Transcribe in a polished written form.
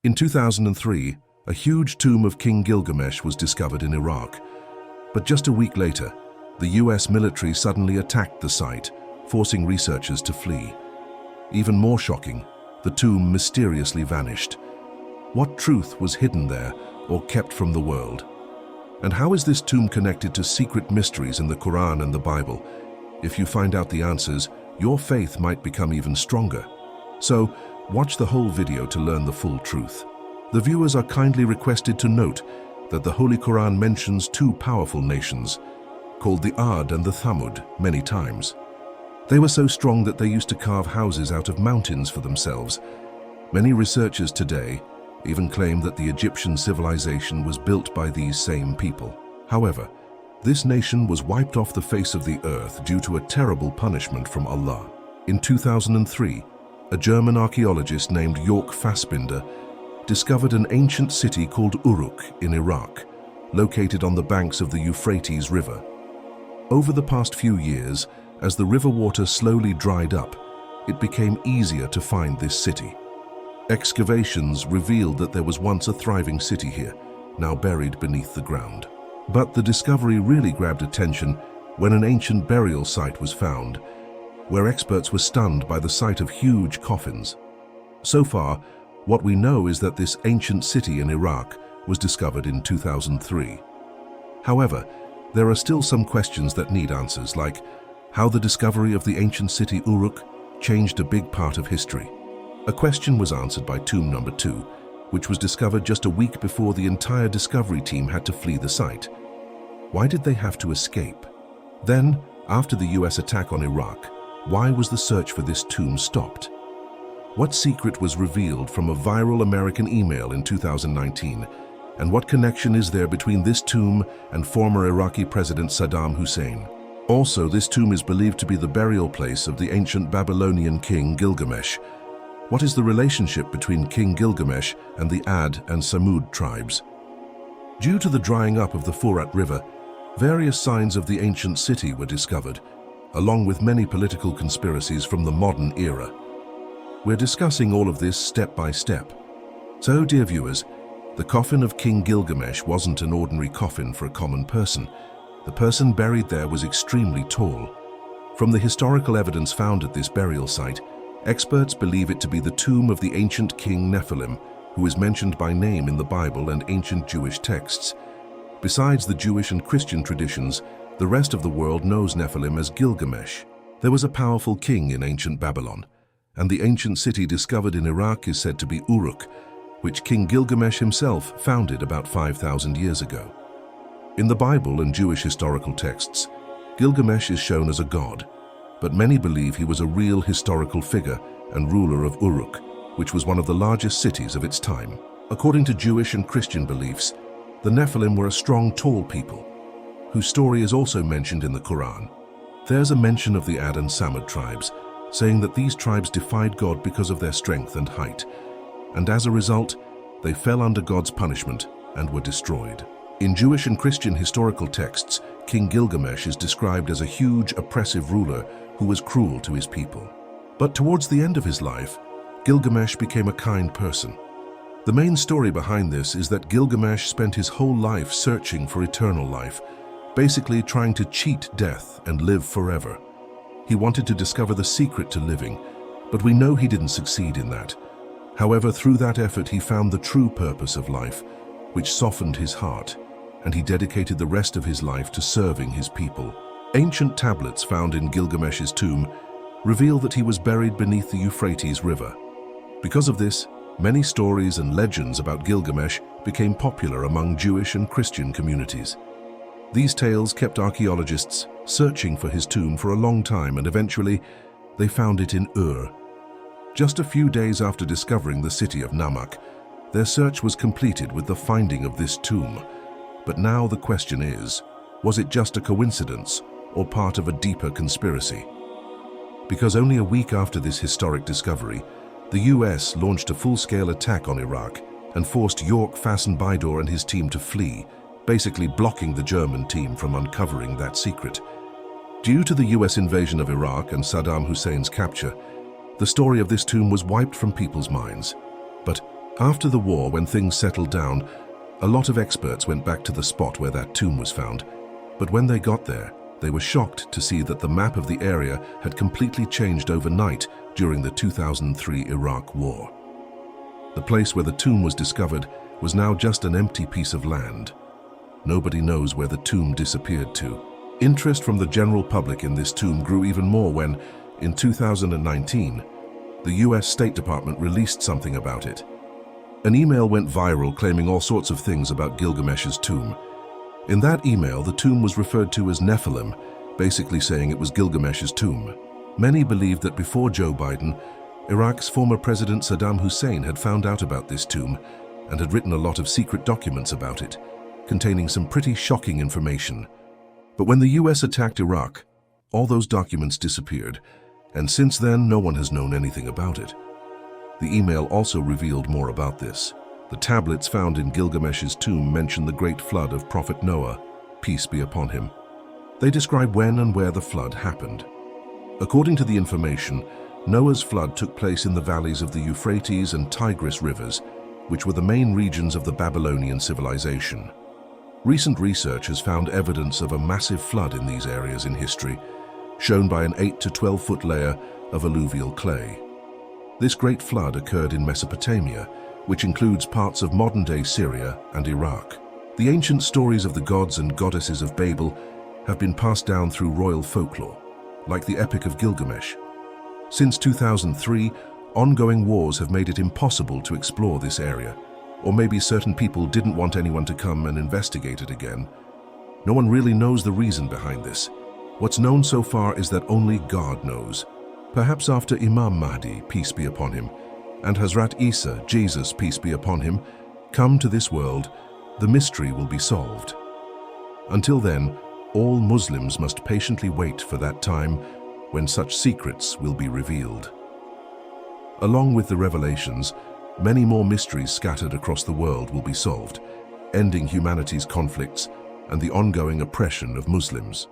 In 2003, a huge tomb of King Gilgamesh was discovered in Iraq. But just a week later, the US military suddenly attacked the site, forcing researchers to flee. Even more shocking, the tomb mysteriously vanished. What truth was hidden there or kept from the world? And how is this tomb connected to secret mysteries in the Quran and the Bible? If you find out the answers, your faith might become even stronger. So, watch the whole video to learn the full truth. The viewers are kindly requested to note that the Holy Quran mentions two powerful nations, called the Ad and the Thamud, many times. They were so strong that they used to carve houses out of mountains for themselves. Many researchers today even claim that the Egyptian civilization was built by these same people. However, this nation was wiped off the face of the earth due to a terrible punishment from Allah. In 2003, a German archaeologist named Jörg Fassbinder discovered an ancient city called Uruk in Iraq, located on the banks of the Euphrates River. Over the past few years, as the river water slowly dried up, it became easier to find this city. Excavations revealed that there was once a thriving city here, now buried beneath the ground. But the discovery really grabbed attention when an ancient burial site was found, where experts were stunned by the sight of huge coffins. So far, what we know is that this ancient city in Iraq was discovered in 2003. However, there are still some questions that need answers, like how the discovery of the ancient city Uruk changed a big part of history. A question was answered by tomb number 2, which was discovered just a week before the entire discovery team had to flee the site. Why did they have to escape? Then, after the US attack on Iraq, why was the search for this tomb stopped? What secret was revealed from a viral American email in 2019? And what connection is there between this tomb and former Iraqi President Saddam Hussein? Also, this tomb is believed to be the burial place of the ancient Babylonian king Gilgamesh. What is the relationship between King Gilgamesh and the Ad and Samud tribes? Due to the drying up of the Furat River, various signs of the ancient city were discovered, along with many political conspiracies from the modern era. We're discussing all of this step by step. So, dear viewers, the coffin of King Gilgamesh wasn't an ordinary coffin for a common person. The person buried there was extremely tall. From the historical evidence found at this burial site, experts believe it to be the tomb of the ancient king Nephilim, who is mentioned by name in the Bible and ancient Jewish texts. Besides the Jewish and Christian traditions, the rest of the world knows Nephilim as Gilgamesh. There was a powerful king in ancient Babylon, and the ancient city discovered in Iraq is said to be Uruk, which King Gilgamesh himself founded about 5,000 years ago. In the Bible and Jewish historical texts, Gilgamesh is shown as a god, but many believe he was a real historical figure and ruler of Uruk, which was one of the largest cities of its time. According to Jewish and Christian beliefs, the Nephilim were a strong, tall people, whose story is also mentioned in the Quran. There's a mention of the Ad and Samud tribes, saying that these tribes defied God because of their strength and height, and as a result, they fell under God's punishment and were destroyed. In Jewish and Christian historical texts, King Gilgamesh is described as a huge, oppressive ruler who was cruel to his people. But towards the end of his life, Gilgamesh became a kind person. The main story behind this is that Gilgamesh spent his whole life searching for eternal life, basically trying to cheat death and live forever. He wanted to discover the secret to living, but we know he didn't succeed in that. However, through that effort he found the true purpose of life, which softened his heart, and he dedicated the rest of his life to serving his people. Ancient tablets found in Gilgamesh's tomb reveal that he was buried beneath the Euphrates River. Because of this, many stories and legends about Gilgamesh became popular among Jewish and Christian communities. These tales kept archaeologists searching for his tomb for a long time, and eventually they found it in Ur. Just a few days after discovering the city of Namak, their search was completed with the finding of this tomb. But now the question is, was it just a coincidence or part of a deeper conspiracy? Because only a week after this historic discovery, the US launched a full-scale attack on Iraq and forced Jörg Fassbinder and his team to flee, basically blocking the German team from uncovering that secret. Due to the US invasion of Iraq and Saddam Hussein's capture, the story of this tomb was wiped from people's minds. But After the war, when things settled down, a lot of experts went back to the spot where that tomb was found. But when they got there, they were shocked to see that the map of the area had completely changed overnight during the 2003 Iraq War. The place where the tomb was discovered was now just an empty piece of land. Nobody knows where the tomb disappeared to. Interest from the general public in this tomb grew even more when, in 2019, the US State Department released something about it. An email went viral claiming all sorts of things about Gilgamesh's tomb. In that email, the tomb was referred to as Nephilim, basically saying it was Gilgamesh's tomb. Many believed that before Joe Biden, Iraq's former President Saddam Hussein had found out about this tomb and had written a lot of secret documents about it, containing some pretty shocking information. But when the US attacked Iraq, all those documents disappeared, and since then no one has known anything about it. The email also revealed more about this. The tablets found in Gilgamesh's tomb mention the great flood of Prophet Noah, peace be upon him. They describe when and where the flood happened. According to the information, Noah's flood took place in the valleys of the Euphrates and Tigris rivers, which were the main regions of the Babylonian civilization. Recent research has found evidence of a massive flood in these areas in history, shown by an 8 to 12-foot layer of alluvial clay. This great flood occurred in Mesopotamia, which includes parts of modern-day Syria and Iraq. The ancient stories of the gods and goddesses of Babel have been passed down through royal folklore, like the Epic of Gilgamesh. Since 2003, ongoing wars have made it impossible to explore this area, or maybe certain people didn't want anyone to come and investigate it again. No one really knows the reason behind this. What's known so far is that only God knows. Perhaps after Imam Mahdi, peace be upon him, and Hazrat Isa, Jesus, peace be upon him, come to this world, the mystery will be solved. Until then, all Muslims must patiently wait for that time when such secrets will be revealed. Along with the revelations, many more mysteries scattered across the world will be solved, ending humanity's conflicts and the ongoing oppression of Muslims.